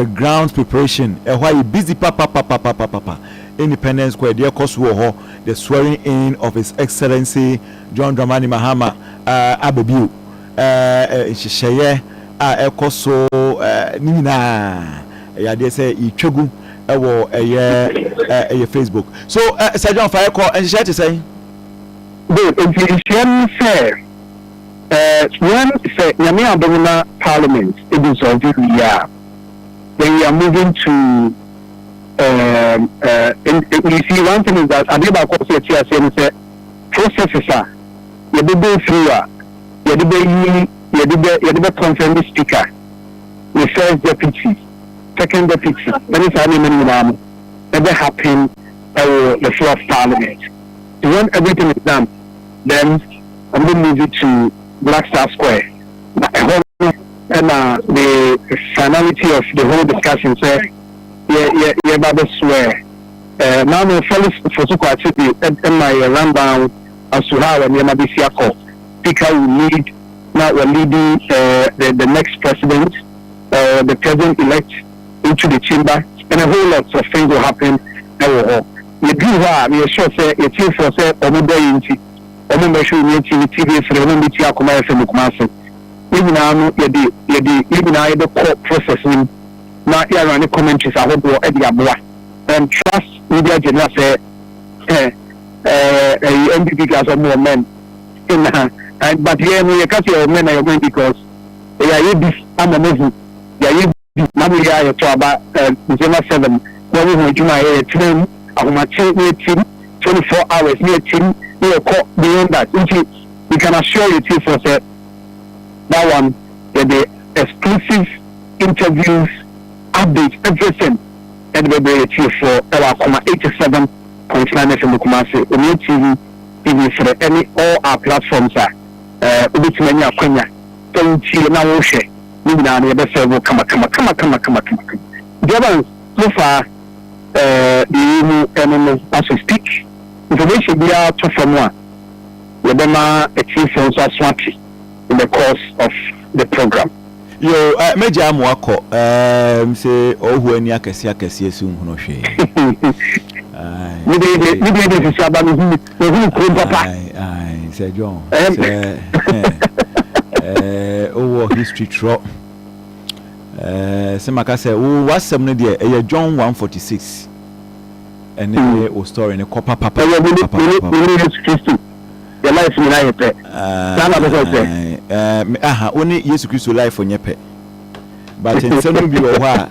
ground preparation why you busy papa Independence Square there cost the swearing in of His Excellency John Dramani Mahama Ababu Sheye ekoso nina ya dey say itwegu ewo eye Facebook so Sir John Fire call and share to say good information fair when say Nyame Adonai Parliament it is of the year then we are moving to you see one thing is that Adiba Kosi say processes are you go through you the confirm the speaker the first deputy second deputy that is how many never happen the floor of Parliament so when everything is done then I'm going to move it to Black Star Square and the finality of the whole discussion say yeah Baba swear now the fellows for so quite and my rundown as to how and Yamabisiako speaker will lead now we're leading the next president the president-elect into the chamber and a whole lot of things will happen you do what we are sure say it's here for say Omo show me TV for the meeting akoma FM kumase even now even now the court processing now here run the commentaries I hope e dey aboa and trust media general say MPP gas of more men and but here we can't say men are men because they are this I'm a movie they are this ya to about December 7 when we went to my train I'm a team 24 hours near team beyond that we can assure you too for that one the exclusive interviews updates everything and we be here for our 87.9 FM Kumasi on TV TV for any all our platforms are ubitmenya akwanya tonti na wo hwe ni na na be serve kama Jabans so far the as we speak information be out from one Yabema a chief from Swati in the course of the program. Yo, Major Amwako, say, oh, when you can see a cassia soon, no shame. Maybe this is about who said John. Oh, history trot. Semaka said, oh, what's some idea? John 146. And then we story in a copper papa. Your life in life. Only Jesus Christ life on your pet. But in some of you are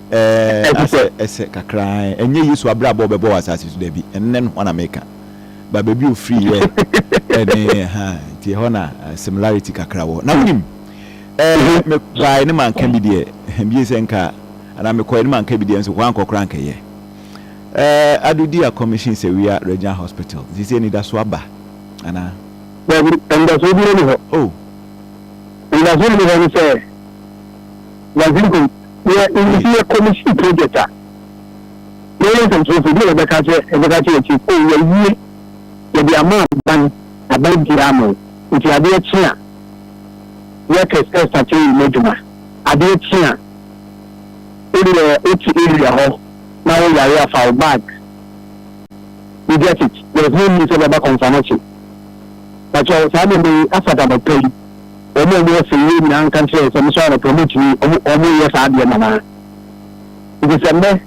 a cry, and you use to abra bob as you baby, and then one America. But baby, free, and the honor similarity cacrawo. Now, him, by any man can be there, and be a car, and I'm a quiet man can be there, so one crank here. I do dear commission say we are Regional Hospital. This is any that swabba. And that's what you oh, and that's what you say. We are in the commission project. Millions and so forth, the country, oh, the amount done about the ammo, which are there, chair. Workers start in Mojuma. Are there chair? Area now we are for our bag. We get it. There is no need to about confirmation. But so suddenly after that pay, we are saying in our country, some sort of promote me, yes, I be a man. In December,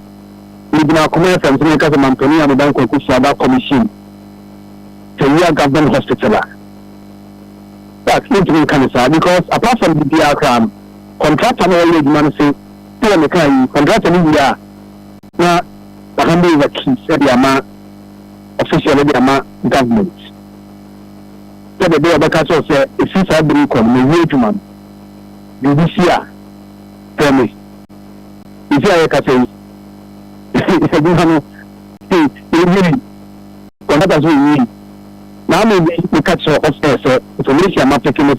we have been coming from Seneca and Antonio and the Bank of Kusaba Commission to real government hospital. That's not to cancer because apart from the diagram, contractor no man say, contractor in now, the handle is a key, said the amount officially the amount government. So the day of the castle said, if you have been called, the wage man, you this year, tell me. If you are a castle, it's a good one. Really, contractors will need. Now, maybe we catch your upstairs, information I'm taking a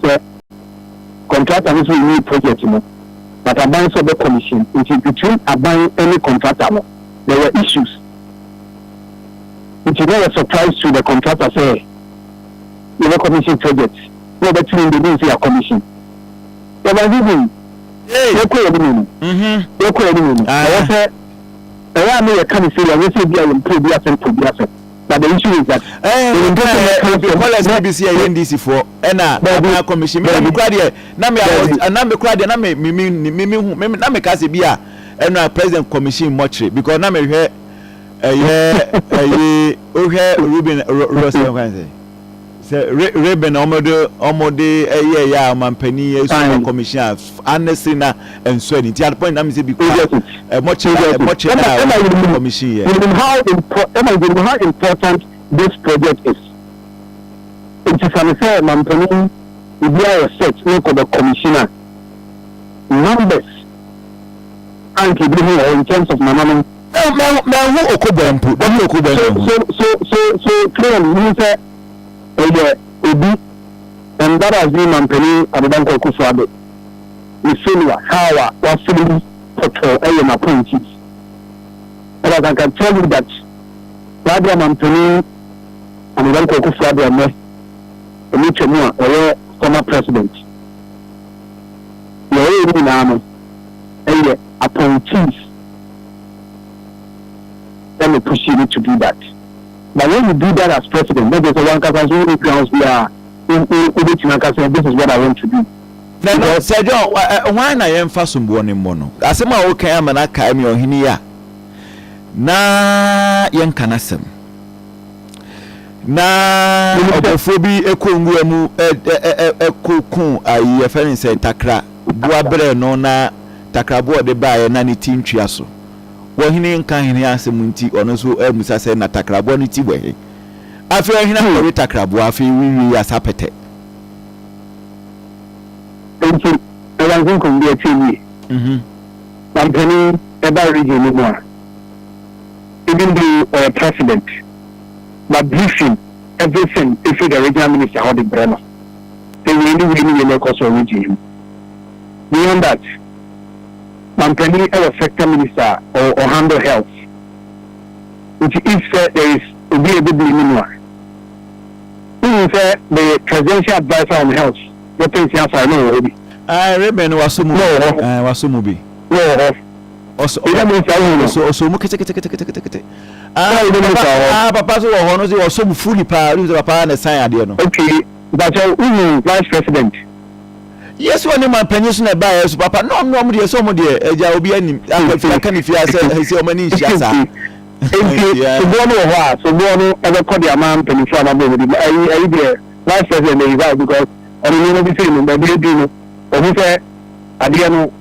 contractors will need project. But a buying for the commission, which is between a buying any contractor, there were issues. Which is not a surprise to the contractor say, you know, commission projects. No, but you didn't say a commission. There was even yɛkɔ yɛ no ɛwɔ sɛ ɛyɛ a ne yɛ ka ne sɛ yɛwɔ sɛ bi a yɛmpɛ bi asɛm but the issue is that college BBC NDC for na commission me kura de na me kura de na me ka se bi a na president commission mochre because na me hwɛ Ruben Rosen kan say Ruben omode ya mampani yesu commission honestly na enso ni ti at point na me say bi mochre commission here. How important this project is. It is an affair mampani we are set the commissioner numbers and in terms of management. So clearly means that and that has been mampani Abudanko Kufuado. We feel how was feeling for appointees. But I can tell you that Rabia Mampani Abudanko Kufuado and former president. You are really appointees. Let me push you to do that. But when you do that as president, then there's a one case grounds we are this is what I want to do. No, Sergio, why na yemfa sumbuo ne mmono? Asema o kan amana kai me ohini ya. Na yenka nasem. Na obofo bi ekongu amu ekokun ayi efere nse takra. Bua bere no na takra bo de bae na ne tintwa so. Wohini nka hini asem nti ono so amusa se na takrabo no ti bwe afi hina ko takrabo afi wiwi asapete enti ewanzun ko bi ati Mampani eba region ni mo even the president but briefing everything if the regional minister how the brand they really cause a region beyond that Mampani as sector minister or handle health. Which if there is to be a good minimum. Even the presidential advisor on health, the things you have I know already. Reben was Sumubi. Also, Papa was so fully power, Papa and the sign. Okay, but vice president. Yes, when my pension bias, Papa, no, dear, some of the Eja will be any. I can if you say, so many shots. So, Bono ever called your man penny from a baby. I be vice president because I don't know the same, but they do. Or who say, Adiano,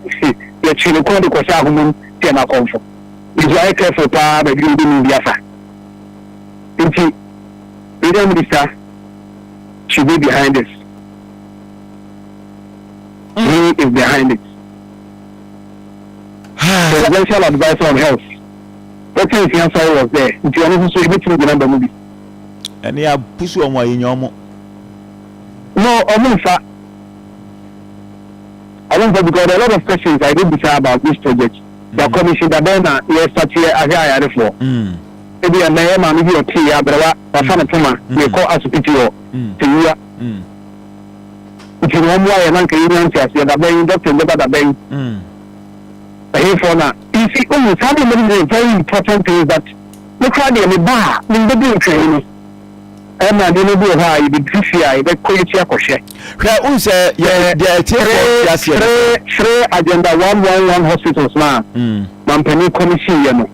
the Chile called the Kosahuman, Tiana Comfort. It's very careful, but you didn't in the affair. The minister should be behind this. He is behind it. Presidential advisor on health. What is the answer was there? If you are not so able to remember movie. And you have push on why in your mo. No, I don't know because a lot of questions I did decide about this project. The commission that then you start here as I for. Maybe a name and maybe a tea, but a son of Toma, they call us a picture to you. If you want why and uncle you answer, you're the bank doctor, the bank. For now, you see, something very important thing is that look at the bar, in the being training. And I didn't know how you did this year, the quality of share. Who said, three agenda 111 hospitals now. Mampani commission, you know.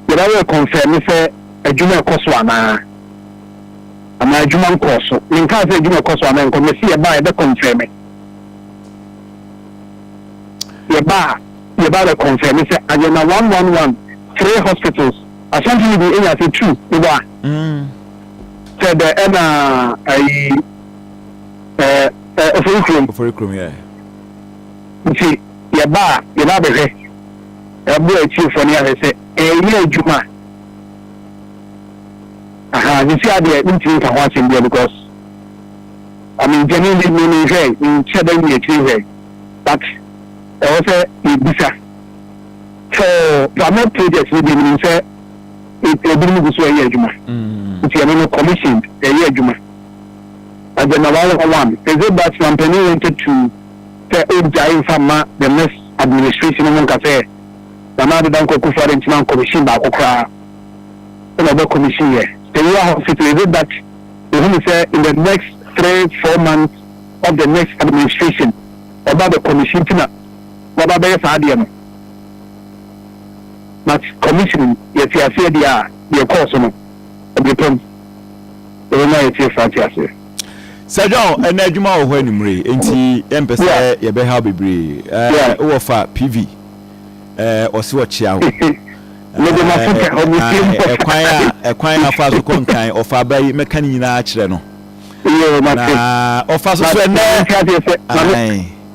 You know, confirm me say a junior cost one. And my Juman course, in case of Junior course, and come see a buy the confirm it. Your bar the confirm it. Agenda 111, 3 hospitals. I something be in as a 2. You are. Said the Ofurikrum, yeah. You see, your bar the way. A boy chief for near say, year Juma. You see, I didn't think I watch him there because I mean, genuinely meaning in 7 years, but also in Bisa. So, the more projects we didn't say it didn't go so a year, Juma. It's a commissioned a year, Juma. And then one, is it that Mampani wanted to say Ojai Fama, the next administration in Moncafe, the Mother Danko Kufa Commission by Okra, another commission here. The year of it that the say in the next 3-4 months of the next administration about the commission what about the but commission yes I fear the course of the term the Sir John, and Najuma when you mre, enti empesa ye be how bebre. Ofa PV. Or see what chia. Kwan afa so konkan ofa bai meka ni nyina akire no. Na ofa so so na.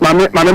Mame